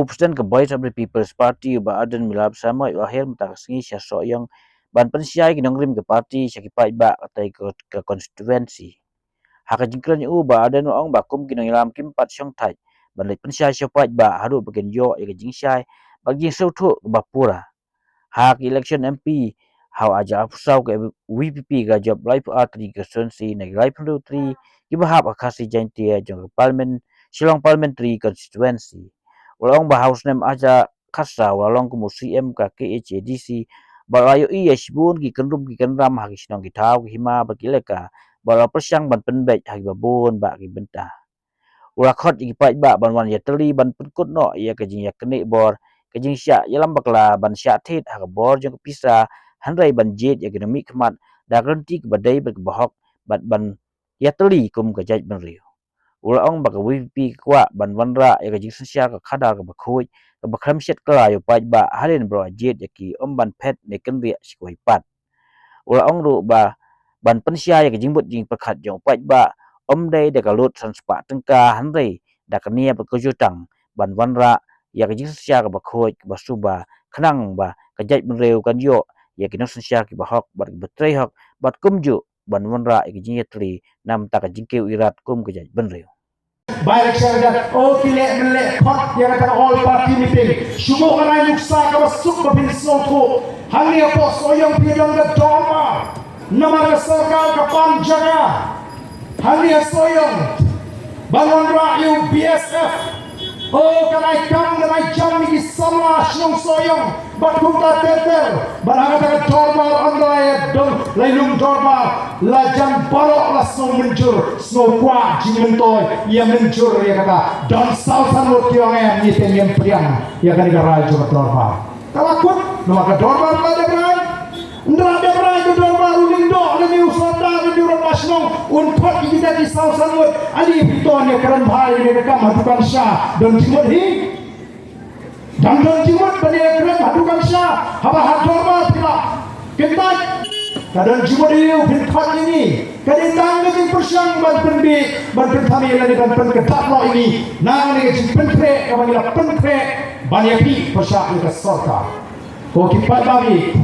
Presiden ke Voice of the People's Party ba Ardent milab sama Hiar mataksngi siya Sohiong ban pensiai ginongrim ke parti siya Paidbah atai ke konstituensi. Haka jingkran ba Ardent ong bakum ginongilam kimpat syong tai ban lek pensiai siya Paidbah haru bagian yo ya jingsiai bagi sautu bapura. Hak election MP how aja afsau ke VPP ga job life atri ke konstituensi nag life 3 gibahap akasi jantia jong parliament Shillong parliamentary constituency. Walang bahaus nem aja kasa walang kumu CM ka KHADC balayo iya sibun gi kendum gi kendram hagi sinong gi tau gi hima bagileka bala persyang ban penbet hagi babon ba gi bentah urakot gi Paidbah ban wan ya teli ban penkut no ia kejing ya kenik bor kejing syak ya lambakla ban syak tit hagi bor jong kepisa handrai ban jet ya genemi kemat da renti ke badai berkebahok ban ya teli kum kejaj ban riu ong baka WP kwa ban wanra ya kajing sensya ka khada ka bakhoi ka bakhram set kala yo Paidbah halen bro jet ya ki ban phet ne kendri sikoi pat ong ru ba ban pensya ya kajing but jing pakhat jong Paidbah dai de kalut sanspa tengka handai da kania bakujutang ban wanra ya kajing sensya ka bakhoi ka basuba khnang ba kajaj menreu kan yo ya kinong sensya ki bahok bat betrei hok bat kumju ban wanra ya Jingiatylli nam ta kajing ke irat kum kajaj benreu by election that kile mele khot ya kan all party meeting sumo kana nuksa ka basuk ba bin soto hali apo Sohiong pidong da doma namar sarkar ka pan jaga hali Sohiong bangun rakyat BSF kana kam kana jam ni sama Shillong Sohiong bat kumta teter barang ka doma andai dong lailung doma la jam barok la snow menjur snow kwa jimentoy ia menjur ya kata don sausan lo kiong em ni tem yang priang ya kan garai jo doma kalakut no ka doma la de brai ndra de brai de doma ulindo le ni usota le ni ro masnong un pot kita di sausan lo ali piton ya karan bhai ne ka matukan sha don jimot hi dan don jimot bani kran matukan sha haba hat doma pila kentai kadang cuma dia berkat ini kadang tangga yang persyang ban penbi ban pentami lagi ban penketat lo ini nang ni jin pentre kawan ila pentre ban yapi persyak ke sorka ko kipat babi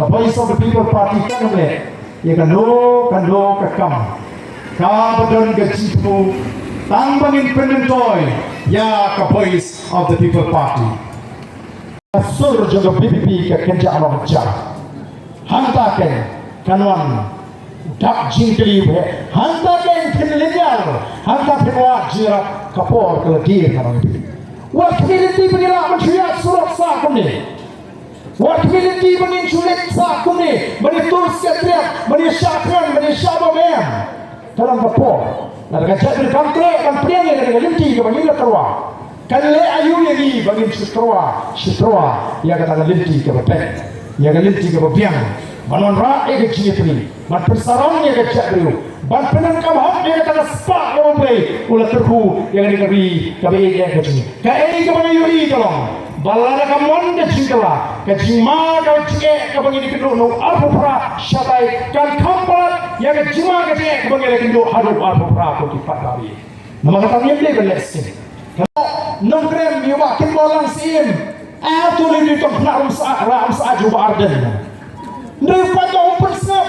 the voice of the people party kan le ya kan lo ka kam ka badon ke jitu tang bangin penentoy ya ka voice of the people party sur juga BPP ke kerja awak jar hantaken kanuan dak Jingiatylli hanta ken penelijar hanta penwa jira kapor kelagir kanong itu wakiliti penila mencuriat surat sa kumni wakiliti meninculik sa kumni menitul setriat menisyakan menisyabamen dalam kapor dan kajak berkantre dan priang yang linti ke bangila terwa kan le ayu yang ni bangin sitroa ya kata linti ke bapet ya linti ke bapiang banon ra e ke Jingiatylli ban persarang e ke chakriu ban penan kam hak e kata spa e bombe ula terhu yang ni kari kabe e ke chini ka e ke bang yuri tolong balala ka mon de chingala ka jima ka chike ka bang ni kedu no arpura shatai kan kampat yang ke jima ka chike ka bang ni kedu hadu arpura ko ki patari nama kata ni ble belesin no krem yuba kin bolang sim tu ni to na sa juba Ardent Ndepa ko persap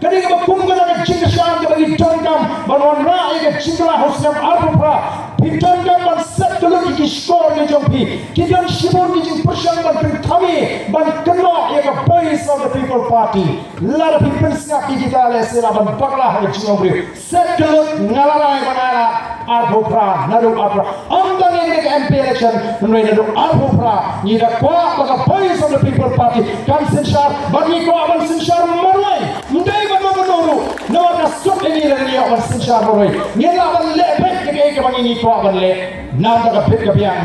kadi ka bakum ka na chingashan ka bagi tangkam banon ra ay ka chingala hosnam arpa pitangkam ban set tulog ki score ni jompi kidan shibon ni jing persyang ban thami ban keno ya ka voice of the people party lar people snap kita le sela ban pakla ha chingobri set tulog ngalarai banala arpa naru arpa amdan ni ka MP election naru arpa ni da kwa ka voice of the people party kan senshar ban ni ko ban senshar marwai ndai ban menuru no na suk ini dari ya ban senshar marwai ni la ban le pek ke ban ni ko ban le nam da pek ke biang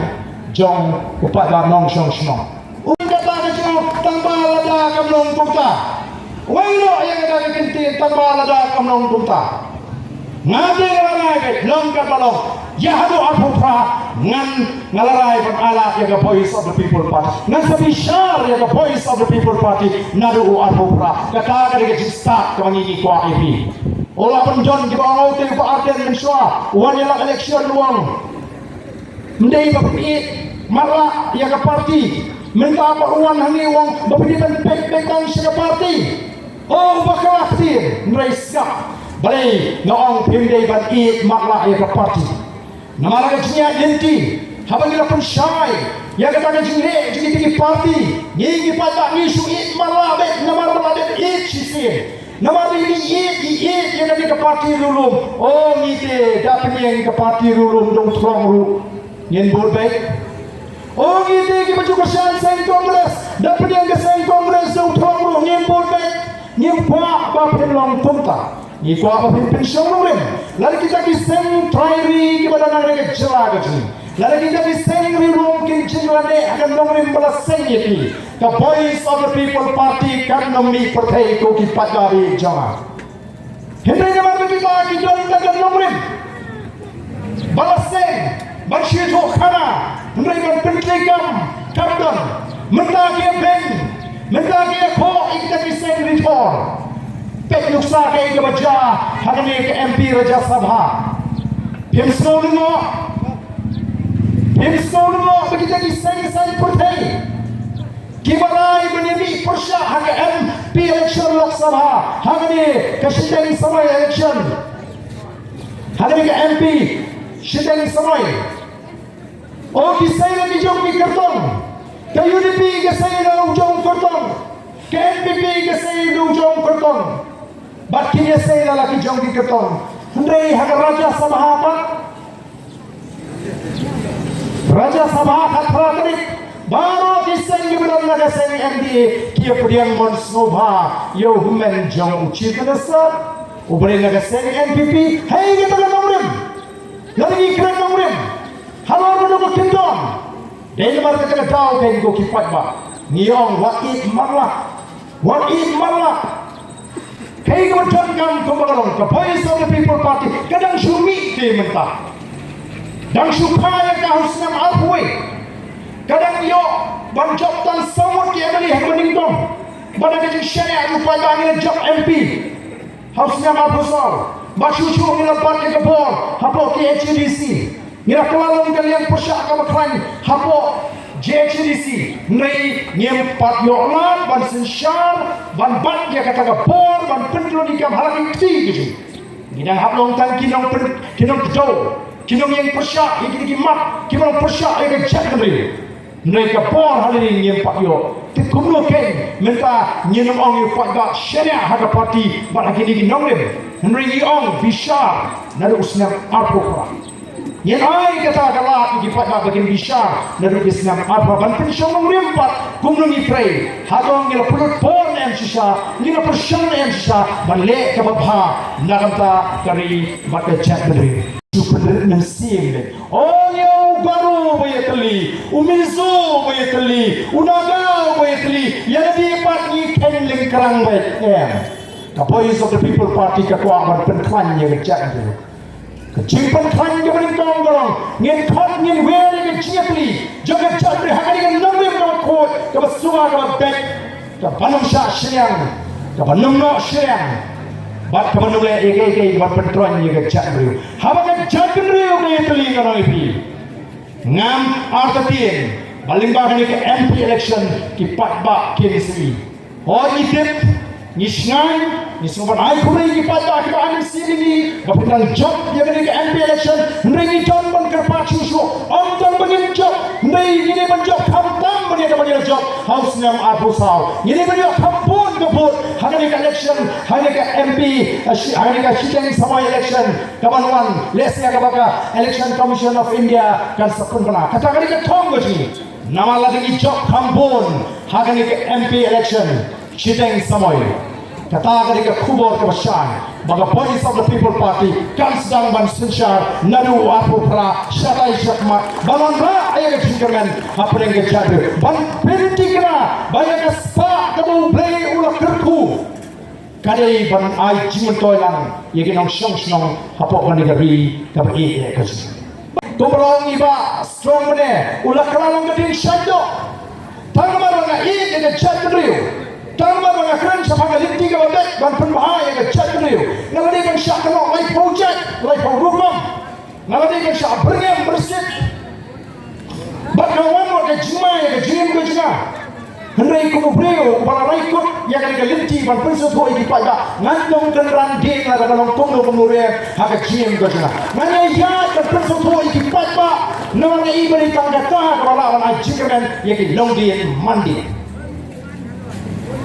jong upat la nong shong shong unda ba ka jong tambal da kam nong puta wai lo yang ada kenti tambal da kam nong puta ngade ngalarai long ka balong ya hadu arpura ngan ngalarai ban ala ya voice of the people party ngan sabi shar ya voice of the people party nadu arpura kata ka ke start ka ngi ko ip Ola penjon kita orang tu Pak Ardent mensua wan yang election luang. Mendai bapi marah yang ke parti minta apa uang hangi uang bapi dan pek-pekan ke parti. Oh bakal aktif mereka balai ngaong pindai ban marah yang ke parti. Nama lagi Jingiatylli habang ila pun syai yang kata jadi tinggi parti ngingi pada isu marah bet nama marah bet sisi. Nama ini yang ada ke parti rulum. Oh ngite dapat yang ke parti rulum dong terang ru. Yang berbaik. Oh ngite kita juga sen kongres dapat yang ke sen kongres dong terang ru. Yang berbaik. Yang buat bapak long punta. Ni kuat bapak pensiun rulum. Lalu kita ki sen trairi kita nak nak jelah kecil. Lalu kita ki sen rulum kincin lade akan nongrim balas sen yeti. The voice of the people party kan nomni partai ko ki Paidbah jama. Hindi naman kita kijon tagan nomrin. Balasen, bansito kana, hindi man pentikam, kapdan, mentagi ben, mentagi ko ikdagisen retor. Pek nuksa kay kebaja, hagani ke MP Raja Sabha. Pimsno mo, begitu kisah partai. Kibalai menjadi persya harga MP election Lok Sabha hari kesidang samai election hari ke MP sidang samai oh kisah lagi jom di karton ke UDP kisah dalam jom karton ke NPP kisah dalam jom karton bakin kisah lagi jom di karton hendai harga Raja Sabha apa Raja Sabha kata tadi baru kisah yang benar-benar kisah MD kia pediang monsnova yo human jong uci kedasar uberi naga kisah NPP hei kita nak nomrim lagi keren nomrim halor menunggu kendon dan lebar kita tahu kan go ki Paidbah niong wakit marlah hei kita jangkam kembarong ke voice of the people party kadang syumi ke mentah dan supaya kau senam alpuai kadang yo banjok tan sawat dia beli hang dong pada kecil syariah lupa jangan job MP hausnya mabusal bacucu ni lepas ke bor hapo ke HDC ngira kelalong kalian persyak ka makran hapo JHDC nei ngem pat yo lat ban sensyar ban bat dia kata ke bor ban pendlo di kam halaki ti gitu ngidang haplong tan kinong jo kinong yang persyak iki mat kinong persyak yang chat kembali mereka por hari ini yang pak yo kumlo ken minta nyenam ong yo Paidbah syariah harga parti barang ini nonglim henry ong bishar nadu usnam arpokra yen ai kata kala iki Paidbah bagian bishar nadu usnam arpokra ban pensiun nonglim pat kumlo ni pray hadong ngel pulut por em sisa ngina persian em sisa ban le ka babha nagamta kari baca chat dari super nasim oh yo baru bayatli umizo bayatli unaga bayatli yang di parti kenling kerang baik the voice of the people party ketua aman penklan yang kecak itu kecil penklan yang paling tonggang ngin kot ngin wer ngin Jingiatylli jaga jadri hakari ngin nomim nama kot kebasuah kebabek kebanum syak syariang kebanum nok syariang bat kebanum le ege bat penklan yang kecak itu habang jadri Jingiatylli kana ipi ngam artatin baling bahani ke MP election ki Paidbah KSI oh idep nisngan nisngan ai kumai ki Paidbah ki amin sini bapitan job dia ke MP election ndai John ban kerpa chusu om tang bangin job ndai ni ban job khamtam bani ada bani job house nam apusau ni bani khampun kebut hari ke election hari ke MP hari ke sidang samai election kabanwan lesya kabaka election commission of India kan sakun bana kata hari ke thong goji nama lagi job khampun hari ke MP election sidang samai kata ketika kubur kebesaran baga voice of the people party kan sedang ban sensyar nadu apu pra syarai syakmat balon ra ayah kecingkaman apa yang kejadu ban pentikna bayar kespak kebu play ulah kerku kadai ban ai jimentoilang yakin ang syong apa kan negeri kabai ekos kumrong iba strong mene ulah kelalong geding syadok tangmarang ai dengan jadriu Tama mga kren sa pagalinti ka batek ban penbahaya ka chat niyo. Ngaladi kan siya kano life project, life program. Ngaladi kan siya beriam bersih. Bat kawan mo ka jimay ka jim ka jina. Henry ko breo para raikot ya kan galinti ban penso to iki pada ngandong kenran ding la dalam tunggu pemure ha ka jim ka jina. Ngana ya ka penso to iki pada naman nga ibali tanggata ka wala wan ajikamen ya ki long di mandi.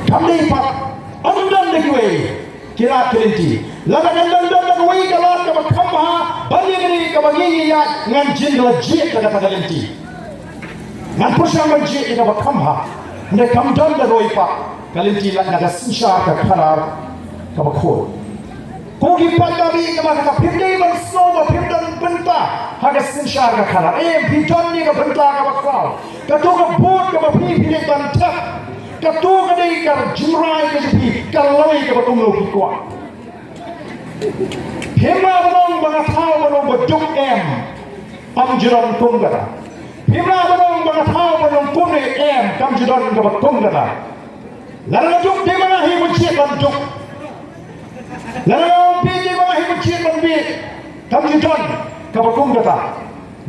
Kami pak andan degwe kira kelinti lada andan degwe kalar ka bakhamha bali ni ka bagi ya ngan jin lajit ka kelinti ngan pusang lajit ka bakhamha ne kam dan degwe pak kelinti la naga sisha ka kharar ka bakhol ko gi pagabi ka maka phimdei ban so ba phimdan benta haga sisha ka kharar bidon ni ka benta ka bakhol ka to ka bot ka bhi phile ban thak Katu kadai kar jimrai ke jepi kalai ke batung lo kikwa. Pema banong bangatau banong baduk amjiran tunggara. Pema banong bangatau banong kune kamjiran ke batung gada. Lalu juk di mana himu cik bantuk. Lalu di mana himu cik bantuk kamjiran ke batung gada.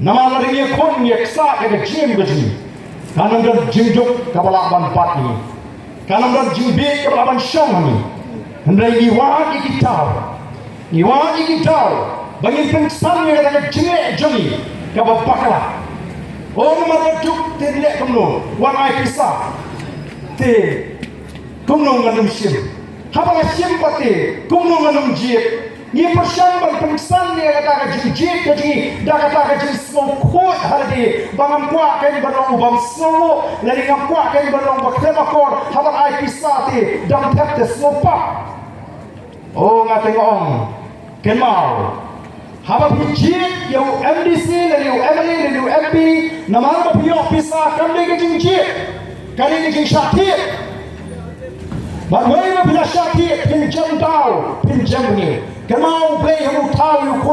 Nama lari ni kon yaksa ke jim ke jim. Kanam dan jingjuk kepalaban pat ni, kanam dan jingbik kepalaban syong ni. Hendai iwan iki tahu, bagi pengsan yang ada jingek jeli kepapaklah. Oh nama juk tidak kumno, wan ai pisah, te kumno nganum sim, haba sim pati kumno nganum jip. Ni persyang ban pengsan ni kata ka jijik ka ji da kata ka ji smokot hardi bangam kwa kan balong bam so lari ngam kwa kan balong bakrema kor habar ai pisati dam tap te smopa oh ngatengong kenmal habar jijik yo MDC lari yo MLA lari yo MP namar ba pio pisa kan de ka jijik kali ni jing syakit bagoi ba bila syakit pinjam tau pinjam ni Kemau play hamu tahu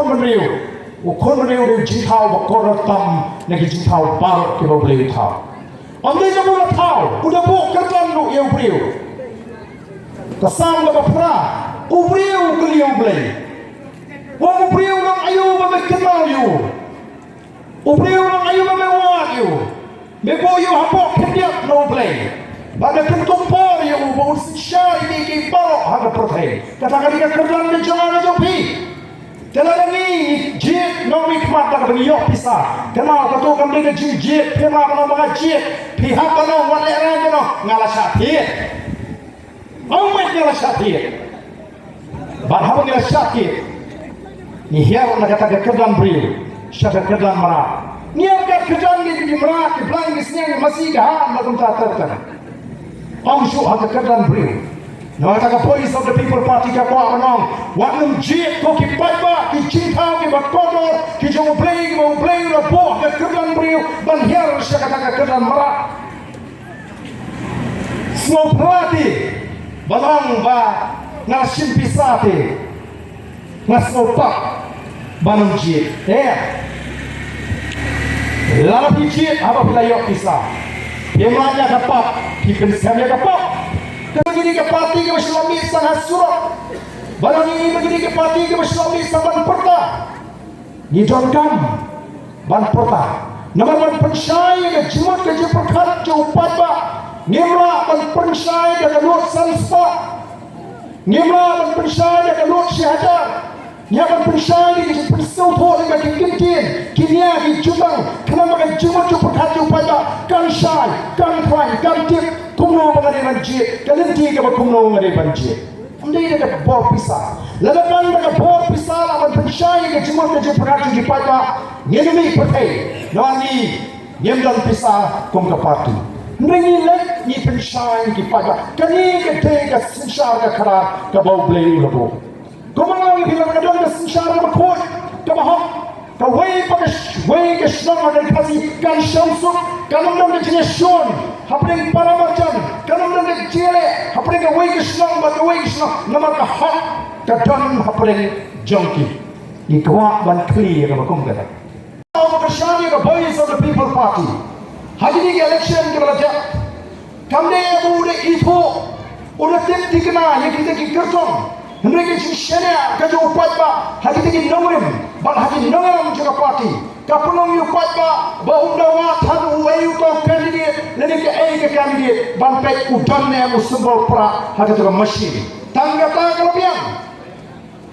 ukon menriu dia jintau bakor tam lagi jintau barok kita boleh tahu. Ambil jamu nak tahu, udah buk kerjan lu yang beriu. Kesam lepas pernah, beriu keliu boleh. Wang beriu nang ayu bagi kenal you, beriu nang ayu bagi wak you. Bego you hapok kediak no boleh. Pada kentung por ya ubah usia ini kiparo harga protein. Katakan dia kerjaan dia jangan aja pi. Jalan ini jit nomik mata bagi yok pisah. Kenal katu kami dia jit kenal kalau mengajit pihak kalau waleran kalau ngalah sakit. Amat ngalah sakit. Barham ngalah sakit. Ni Hiar nak kata kerjaan beri. Siapa kerjaan marah. Ni agak kerjaan ni marah. Kebelang isnya masih gahan macam tak. Amshu hak kerjaan beri. Nama kata Voice of the People Party ka kuat menang. Waktu jit ko ki Paidbah, ki cinta ki bakodor, ki jauh play udah boh ke kerjaan beri. Ban Hiar saya kata kerjaan merah. Semua pelati, banang ba ngasim pisati, ngasopak banang jit. Lalu jit apa pelayok pisah. Dia melanya dapat, dipensiamnya dapat. Begini ke parti ke Islami sangat surat. Barang ini begini ke parti ke Islami sangat perta. Ni jangkam ban perta. Nama ban pensyai ke jemut ke jeperkat ke Paidbah. Nimra ban pensyai ke lut sanspa. Nimra ban pensyai ke lut syahadat. Nya ban pensyai ke pensau tho ke kintin. Kinia ke jumang. Kenapa ke jemut jeperkat ke Paidbah. Kan syai, kan kwan, kan tip. Kumno mengenai banjir, kalian tiga berkumno mengenai banjir. Anda ada bor pisah. Ledakan ada bor pisah, lawan pensyai ke cuma kerja pengacu di Paidbah. Nyemi pertai, nani nyemdan pisah kum ke parti. Nengi lek ni pensyai di Paidbah. Kani ke tega sensyar ke karar ke bau beli lebo. Kumang bila mengadon ke sensyar ke kod ke bahok. Kawai ke senang ada kasih kan syamsuk. Kalau nak jenis syun, hapring para macam. Kalau nak jele, hapring kawai ke senang, kawai ke senang. Nama kahak, kadang hapring jongki. Ikwa ban clear apa kum kata. Kalau bersyari ke Voice of the People Party, hari ini election kita belajar. Kami muda itu udah tim dikena yang kita kerjong mereka jingshania kerja Paidbah hagi kita nomrim bal hagi nomrim juga parti kapulong yu Paidbah baumdawa tan uayu to candidate lagi ke candidate ban pek udan ne musumbol pra hagi juga mesin tangga kelebihan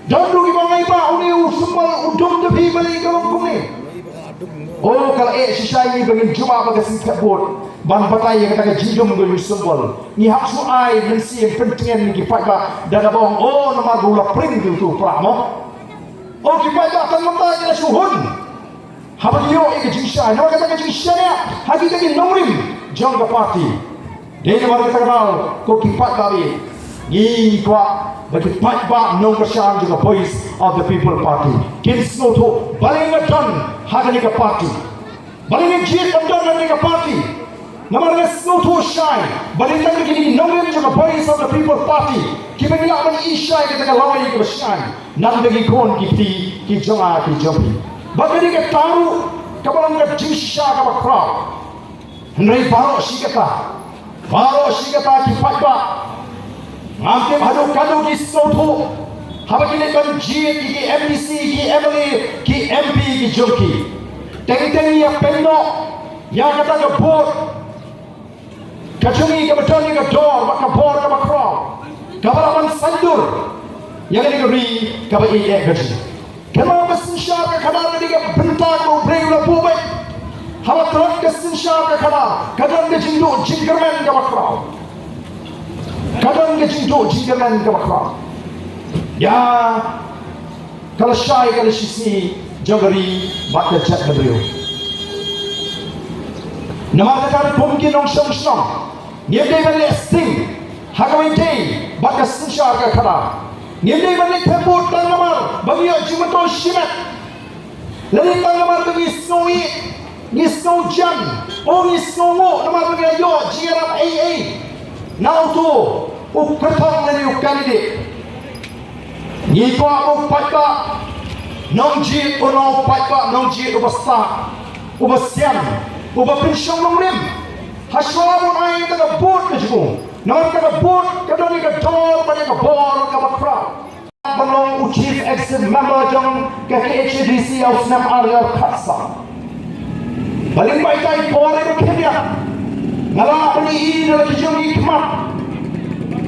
dan dulu bangai ba uni usumbol udum de bi bali kalau kumi oh kalau sisa ini bagi juma bagi singkat bot ban batai yang kata jidum go usumbol ni hak su ai mensi yang penting ni Paidbah dan abang oh nama gula pring tu pramo oh Paidbah tan mata ya suhun haba yo ik jingsa no kata jingsa ya hagi tadi nomrim jangka parti dia baru kata ko Paidbah ni ni kwa bagi Paidbah nomor syarat juga voice of the people party kin snow to baling don hagi ni parti baling jit don ni parti nama dia snow to shine baling dan begini nomor juga voice of the people party kita ni akan isya kita lawai ke shine nam bagi kon ki jama ki jopi bagi dia tahu kapan dia jisya ke crowd hendai baru si kata ki Paidbah Mungkin hadu kadu ki soto, haba kini kan jiat ki MDC ki MLA ki MP ki joki. Tengi ya pendo, ya kata ke board, kacungi ke betul ni ke door, maka board ke makro, kabalaman sandur, yang ini keri kaba ini kerja. Kenapa sensyar ke kadar ni ke bentar mau beri ulah buat, haba terang ke sensyar ke kadar ke jindu jingkerman ke makro. Kadang kecil jingan ke makro. Ya, kalau syai kalau sisi jagari bakal chat beliau. Nama kata mungkin orang song. Dia balik sting, hagawin day bakal sensyar ke kada. Dia balik tempur dan namar bagi jimatol shimat. Lalu namar bagi snowy, ni snow jam, ni snow mo namar bagi yo jirat AA. Now tu, ukatong na niyo candidate. Ni ko ako Paidbah, nong jit o nong Paidbah, nong jit o basta, o basyam, o bapensyong nong rim. Haswa mo na yung taga-board na siya. Nang taga-board, kada ni ka-door, pa niya ka-board, ka-makra. Balong chief executive member jang KHDC au snap area kasa. Baling ba itay pore ko kanya. Ngala ko ni ina la kijong ikmat.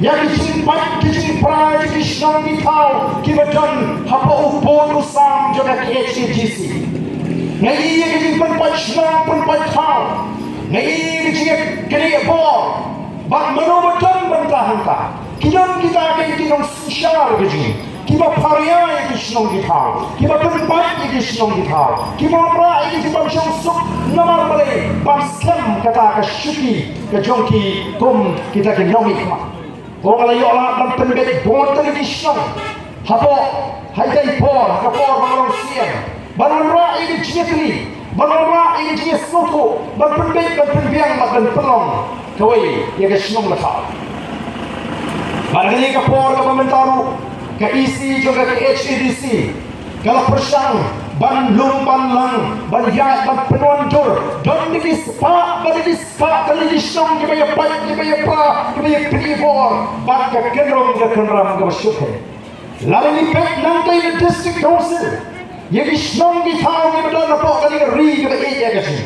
Ya kijing pat kijing pride kishnong itaw kibadan hapo upon usam jaga KHDC. Ngai kijing pat shnong pat taw. Ngai kijing kini bo. Bak manobadan bantahan ka. Kinon kita kay kinong syar kijing. Kiba pariya kishnong itaw. Kiba penpat kishnong itaw. Kiba pra kishnong suk namar bale paslam kata ka syuki ka jongki kum kita ke nomi kma o ala yo ala dan penbet bon television hapo haidai por ka por balong sian balong ra Jingiatylli balong ra Jingiatylli bal penbet bal penbiang bal pelong kawai ya ka shnong la ka balani ka por ka pamentaru ka isi juga ke HDC kalau persang ban lumpan lang ban ya ban penonjor don di spa ban di spa kali di song ke baya pat ke baya pa ke baya privor ban ka kenrom ka syukhe lalu ni pek nang kai di district council ye di song di thau ni bedan po kali ri ke baya ya kasi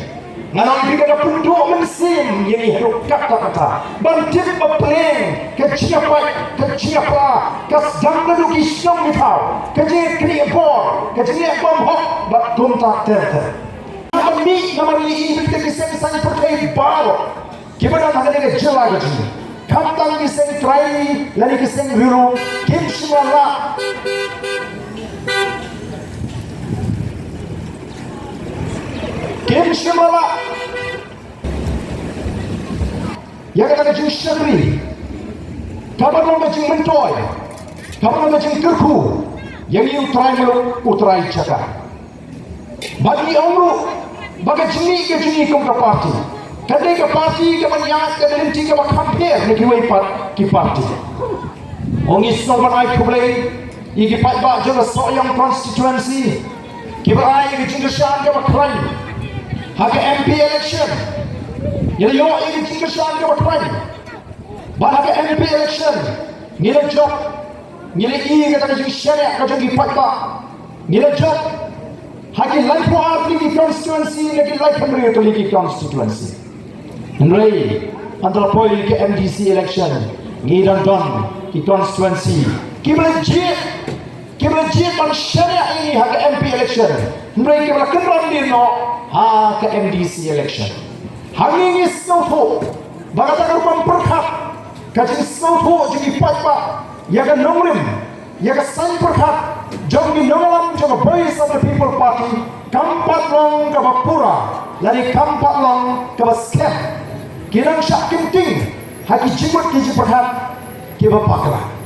nganong di ka pundok mensim ye ni hero kata ban tip ba plan ke chiapa ka dang du ki song di thau ke je kri bor ke je bom hok ba tum tak ter nama ni ini kita kisah pakai baru kita nak ada ke jela ke sini kantang kisah try lari kisah biru kim semala yang kata jeng syari kapan orang jeng mentoy kapan orang jeng kerku yang ini utrai jaga bagi umru bagi jeni kum ke parti kadai ke parti ke banyak ke berhenti ke kampanye ni kiwai ki parti ongi sopan ai kublai iki Paidbah juga Sohiong constituency kibai ke jingkesan ke bakrai hak MP election jadi yo iki jingkesan ke bakrai Bahawa ke MP election nilai job nilai kata jadi syariah kata jadi Paidbah nilai job hagi life lagi constituency lagi life pemerintah lagi constituency nilai antara poin ke MDC election ngidan don ki constituency Kibelajit man syariah ini hak MP election. Mereka berkenan dino hak MDC election. Hangi ini snowto. Bagata kerupang perkat. Kajing snowto jadi Paidbah. Yaga nongrim. Yaga san perkat. Jom di nongalam jom Voice of the People Party. Kampat long kaba pura. Lari kampat long kaba scam. Kirang syak kinting. Haki jimut kiji perkat. Kiba pakla.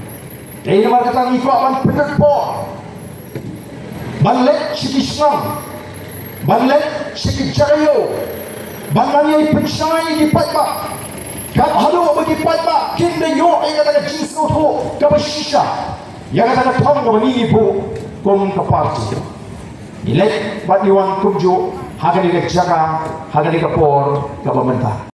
Dari nama kata ikut awan penekpor balik sikit senang balik sikit jarayo bangannya pensyai di Paidbah kat halu bagi Paidbah kinda yo yang kata jenis itu kapa shisha yang kata tong kapa ni ibu kum ke parti ilek bat iwan kumju haga di jaga haga di kapor kapa mentah